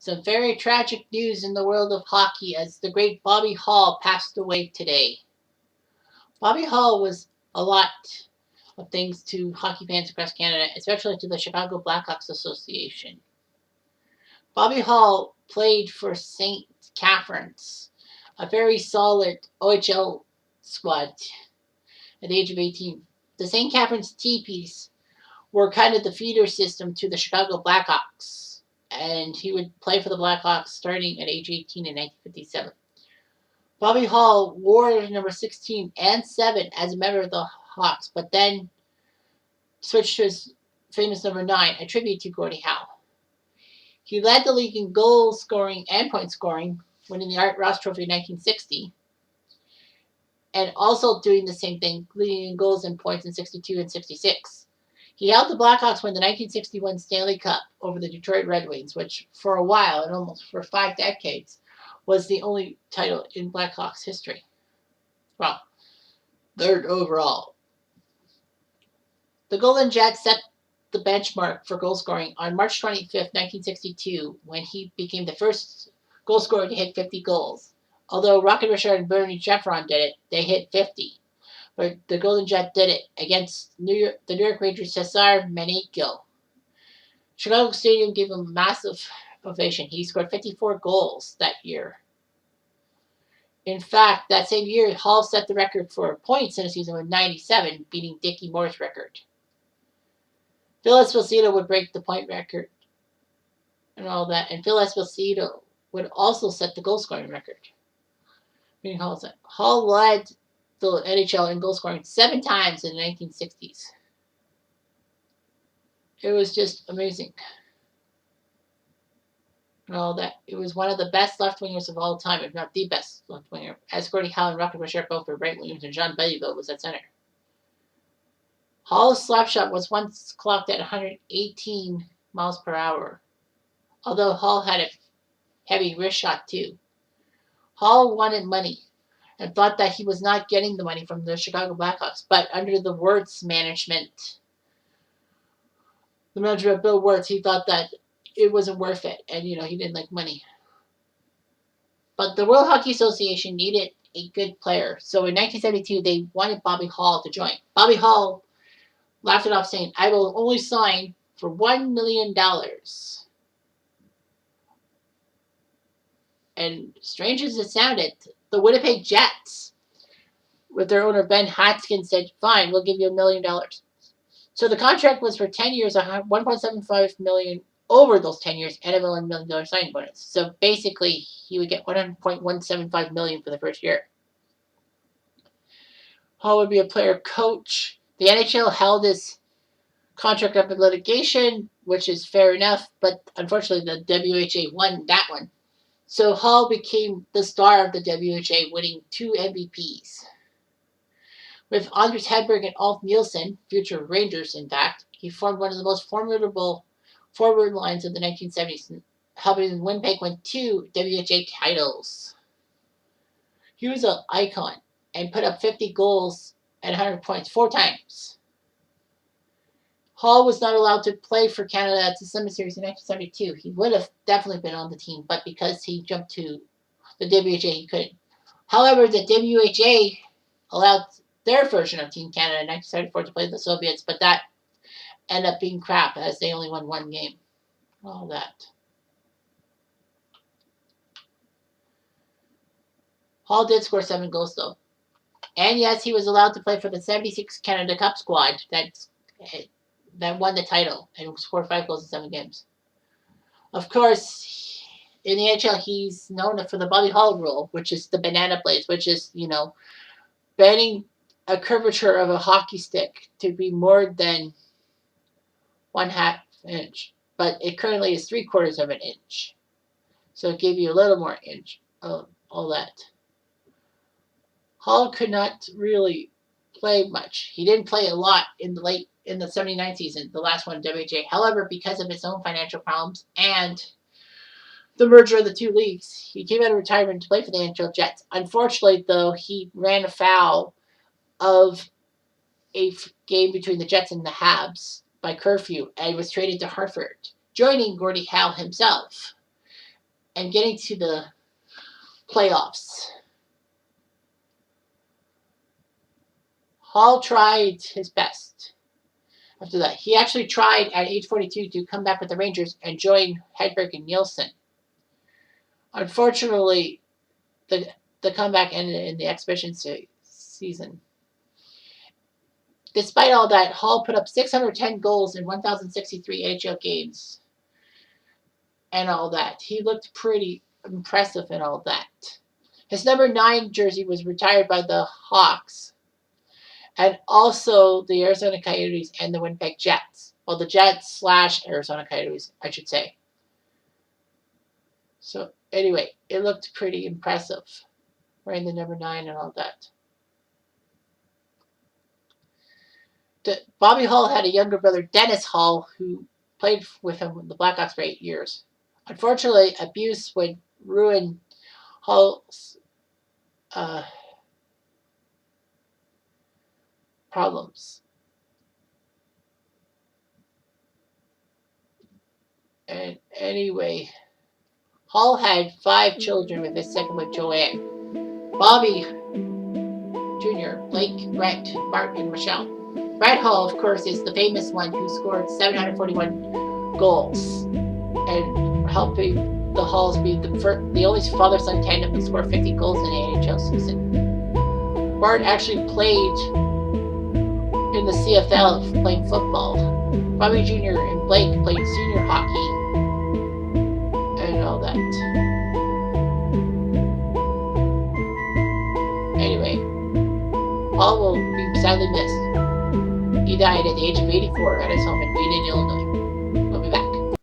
Some very tragic news in the world of hockey as the great Bobby Hall passed away today. Bobby Hall was a lot of things to hockey fans across Canada, especially to the Chicago Blackhawks Association. Bobby Hall played for St. Catharines, a very solid OHL squad at the age of 18. The St. Catharines Teepees were kind of the feeder system to the Chicago Blackhawks, and he would play for the Blackhawks starting at age 18 in 1957. Bobby Hall wore number 16 and 7 as a member of the Hawks, but then switched to his famous number 9, a tribute to Gordie Howe. He led the league in goal scoring and point scoring, winning the Art Ross Trophy in 1960, and also doing the same thing, leading in goals and points in 62 and 66. He helped the Blackhawks win the 1961 Stanley Cup over the Detroit Red Wings, which for a while, and almost for 5 decades, was the only title in Blackhawks history. Well, third overall. The Golden Jets set the benchmark for goal scoring on March 25th, 1962, when he became the first goal scorer to hit 50 goals. Although Rocket Richard and Bernie Jeffron did it, they hit 50. But the Golden Jet did it against the New York Rangers' Cesar Manico. Chicago Stadium gave him a massive ovation. He scored 54 goals that year. In fact, that same year, Hall set the record for points in a season with 97, beating Dickie Moore's record. Phil Esposito would break the point record and all that, and Phil Esposito would also set the goal scoring record. Hall led the NHL in goal scoring 7 times in the 1960s. It was just amazing. And all that. It was one of the best left wingers of all time, if not the best left winger, as Gordie Howe and Rocket Richard both were right wingers, and John Belleville was at center. Hall's slap shot was once clocked at 118 miles per hour, although Hall had a heavy wrist shot too. Hall wanted money and thought that he was not getting the money from the Chicago Blackhawks, but under the Wirtz management, the manager of Bill Wirtz, he thought that it wasn't worth it, and he didn't like money. But the World Hockey Association needed a good player, so in 1972 they wanted Bobby Hall to join. Bobby Hall laughed it off, saying, "I will only sign for $1 million." And strange as it sounded, the Winnipeg Jets, with their owner Ben Hatskin, said, "Fine, we'll give you $1 million." So the contract was for 10 years, $1.75 million over those 10 years, and a $1 million signing bonus. So basically, he would get $1.175 million for the first year. Hall would be a player coach. The NHL held his contract up in litigation, which is fair enough, but unfortunately the WHA won that one. So Hall became the star of the WHA, winning 2 MVPs. With Anders Hedberg and Ulf Nielsen, future Rangers in fact, he formed one of the most formidable forward lines of the 1970s, helping Winnipeg win 2 WHA titles. He was an icon and put up 50 goals and 100 points 4 times. Hall was not allowed to play for Canada at the Summit Series in 1972. He would have definitely been on the team, but because he jumped to the WHA, he couldn't. However, the WHA allowed their version of Team Canada in 1974 to play the Soviets, but that ended up being crap as they only won 1 game. All that. Hall did score 7 goals, though. And yes, he was allowed to play for the 76 Canada Cup squad that won the title and scored 5 goals in 7 games. Of course, in the NHL, he's known for the Bobby Hall rule, which is the banana blades, which is, bending a curvature of a hockey stick to be more than 1/2 inch. But it currently is 3/4 of an inch. So it gave you a little more inch of all that. Hall could not really play much. He didn't play a lot in the 79 season, the last one, WHA. However, because of his own financial problems and the merger of the 2 leagues, he came out of retirement to play for the NHL Jets. Unfortunately, though, he ran afoul of a game between the Jets and the Habs by curfew and was traded to Hartford, joining Gordie Howe himself. and getting to the playoffs. Hall tried his best. After that, he actually tried at age 42 to come back with the Rangers and join Hedberg and Nielsen. Unfortunately, the comeback ended in the exhibition season. Despite all that, Hall put up 610 goals in 1,063 AHL games and all that. He looked pretty impressive and all that. His number 9 jersey was retired by the Hawks and also the Arizona Coyotes and the Winnipeg Jets. Well, the Jets / Arizona Coyotes, I should say. So anyway, it looked pretty impressive, wearing the number 9 and all that. Bobby Hall had a younger brother, Dennis Hall, who played with him in the Blackhawks for 8 years. Unfortunately, abuse would ruin Hall's problems. And anyway, Hall had 5 children with his second wife, Joanne. Bobby Jr., Blake, Brett, Bart, and Michelle. Brett Hall, of course, is the famous one who scored 741 goals and helping the Halls be the only father-son tandem to score 50 goals in an NHL season. Bart actually played in the CFL playing football. Bobby Jr. and Blake played senior hockey and all that. Anyway, Hall will be sadly missed. He died at the age of 84 at his home in Wheaton, Illinois.